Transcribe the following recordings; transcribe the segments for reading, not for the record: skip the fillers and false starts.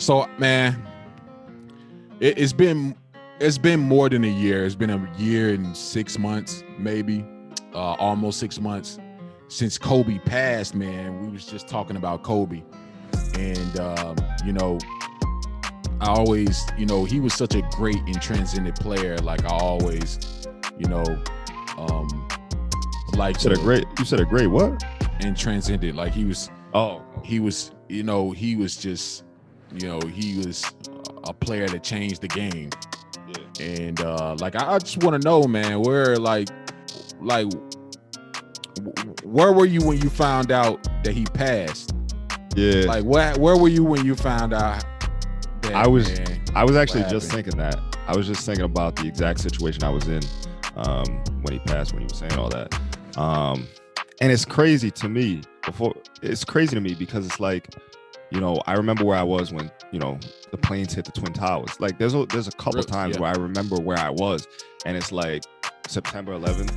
So, man, it's been more than a year. It's been a year and 6 months, maybe, almost 6 months since Kobe passed. Man, we was just talking about Kobe, and I always, he was such a great and transcendent player. Like I always, like You said a great what? and transcendent. Like he was just, he was a player that changed the game. Yeah. And like I just want to know, man, where were you when you found out that he passed? Yeah. Like where were you when you found out that, I was actually just thinking that. I was just thinking about the exact situation I was in when he passed, when he was saying all that. And it's crazy to me because it's like, I remember where I was when, the planes hit the Twin Towers. Like there's a couple times where I remember where I was, and it's like September 11th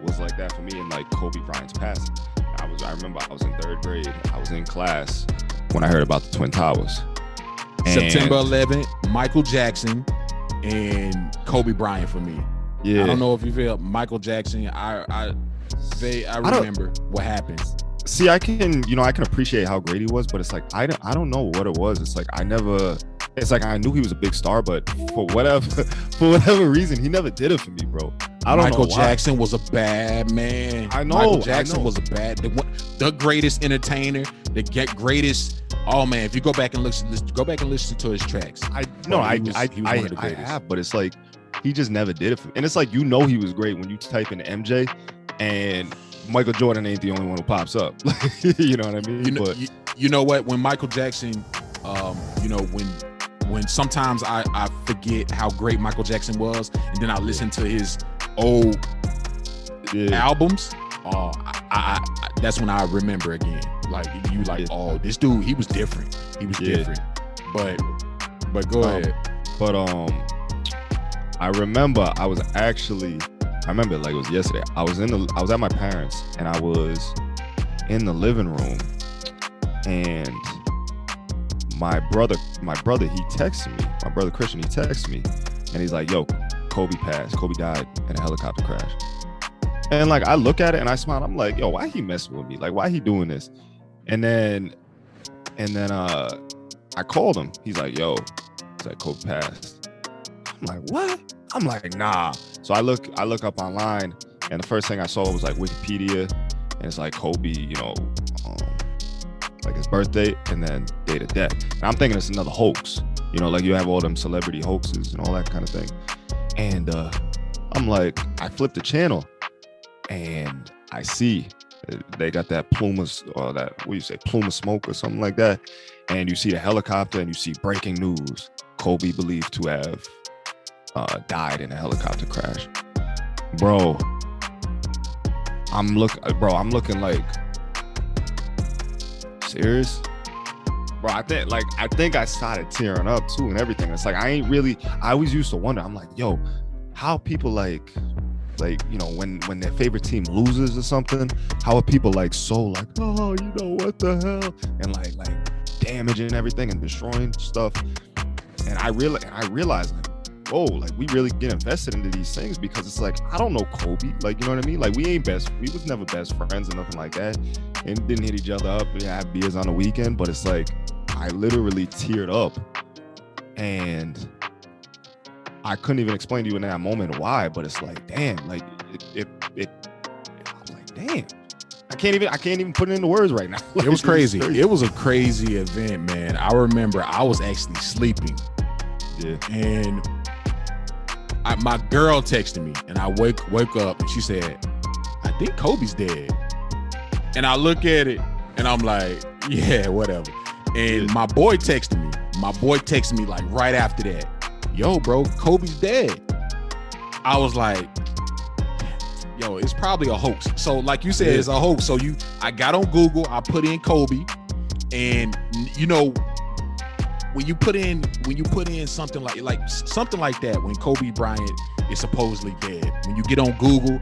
was like that for me, and like Kobe Bryant's passing. I remember I was in 3rd grade. I was in class when I heard about the Twin Towers. September 11th, Michael Jackson and Kobe Bryant for me. Yeah. I don't know if you feel Michael Jackson. I remember what happened. See, I can appreciate how great he was, but it's like I don't know what it was. It's like I knew he was a big star, but for whatever reason, he never did it for me, bro. I don't know Michael why. Jackson was a bad man. I know. Michael Jackson was the greatest entertainer, the greatest. Oh man, if you go back and listen to his tracks. I have, but it's like he just never did it for me. And it's like he was great when you type in MJ, and Michael Jordan ain't the only one who pops up. You know what I mean? You know what? When Michael Jackson, when sometimes I forget how great Michael Jackson was, and then I listen to his old albums. I that's when I remember again. Like oh, this dude, he was different. He was different. But go ahead. But I remember like it was yesterday. I was at my parents', and I was in the living room, and my brother he texted me. My brother Christian, he texted me, and he's like, "Yo, Kobe passed. Kobe died in a helicopter crash." And like I look at it and I smile. I'm like, "Yo, why he messing with me? Like, why he doing this?" And then I called him. He's like, "Yo," he's like, "Kobe passed." I'm like, "What?" I'm like, "Nah." So I look up online, and the first thing I saw was like Wikipedia, and it's like Kobe, like his birthday and then date of death. And I'm thinking it's another hoax, like you have all them celebrity hoaxes and all that kind of thing. And I'm like, I flip the channel, and I see they got that plume of smoke or something like that. And you see the helicopter, and you see breaking news: Kobe believed to have died in a helicopter crash. Bro, I'm looking like, serious? Bro, I think I started tearing up too and everything. It's like I always used to wonder, I'm like, yo, how people like when their favorite team loses or something, how are people like so like, oh, what the hell, and like damaging everything and destroying stuff. And I realized like, whoa, like we really get invested into these things, because it's like, I don't know Kobe, like, you know what I mean? Like we was never best friends or nothing like that, and didn't hit each other up and have beers on the weekend. But it's like, I literally teared up, and I couldn't even explain to you in that moment why, but it's like, damn, like I was like, damn, I can't even put it into words right now. Like, it was crazy. It was a crazy event, man. I remember I was actually sleeping. Yeah. And my girl texted me, and I wake up, and she said, "I think Kobe's dead." And I look at it, and I'm like, "Yeah, whatever." And my boy texted me like right after that, "Yo, bro, Kobe's dead." I was like, "Yo, it's probably a hoax." So, like you said, it's a hoax. So I got on Google, I put in Kobe, and when you put in something like something like that, when Kobe Bryant is supposedly dead, when you get on Google,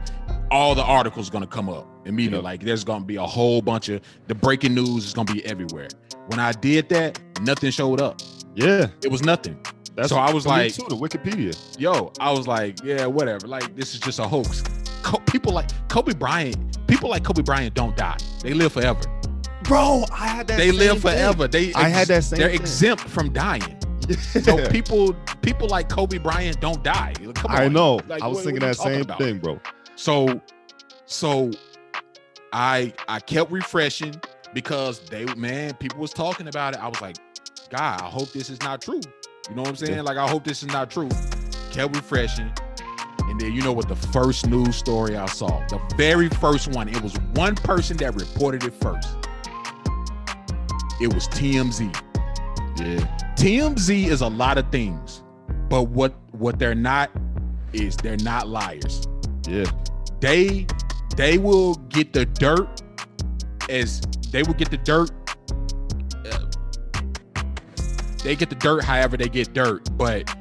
all the articles gonna come up immediately. Like there's gonna be a whole bunch of the breaking news is gonna be everywhere. When I did that, nothing showed up. Yeah. It was nothing. That's So I was for me like, too, the Wikipedia. yo, I was like, yeah, whatever. Like, this is just a hoax. People like Kobe Bryant don't die. They live forever. Bro, I had that. They live forever. I had that same They're thing. exempt from dying. Yeah. So people like Kobe Bryant don't die. Come on. I know. Like, I was thinking that same thing, bro. So I kept refreshing because people was talking about it. I was like, God, I hope this is not true. You know what I'm saying? Yeah. Like, I hope this is not true. Kept refreshing. And then you know what the first news story I saw? The very first one. It was one person that reported it first. It was TMZ. Yeah. TMZ is a lot of things, but what they're not is they're not liars. Yeah. They will get the dirt as they will get the dirt. They get the dirt however they get dirt, but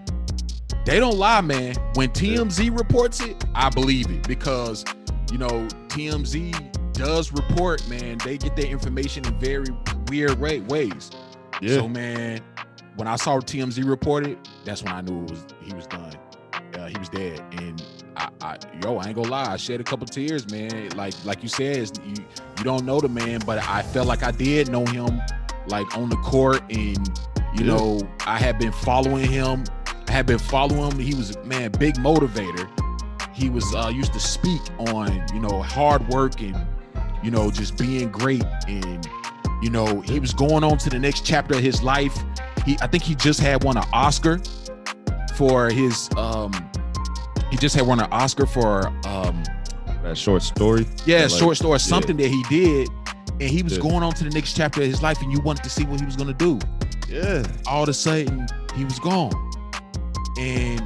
they don't lie, man. When TMZ reports it, I believe it because, you know, TMZ does report, man. They get their information in very weird ways. Yeah. So, man, when I saw TMZ report it, that's when I knew he was done. He was dead. And I ain't gonna lie, I shed a couple tears, man. Like you said, you don't know the man, but I felt like I did know him, like on the court, and you know, I had been following him. He was, man, big motivator. He was used to speak on, you know, hard work and, you know, just being great. And, you know, he was going on to the next chapter of his life. I think he just had won an Oscar for his that short story. Yeah, short story, something that he did. And he was going on to the next chapter of his life, and you wanted to see what he was gonna do. Yeah. All of a sudden, he was gone. And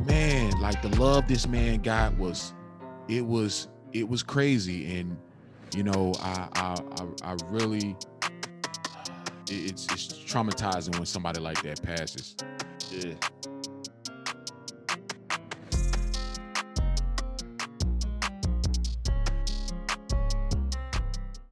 man, like the love this man got was crazy. And you know, I really, it's traumatizing when somebody like that passes. Yeah.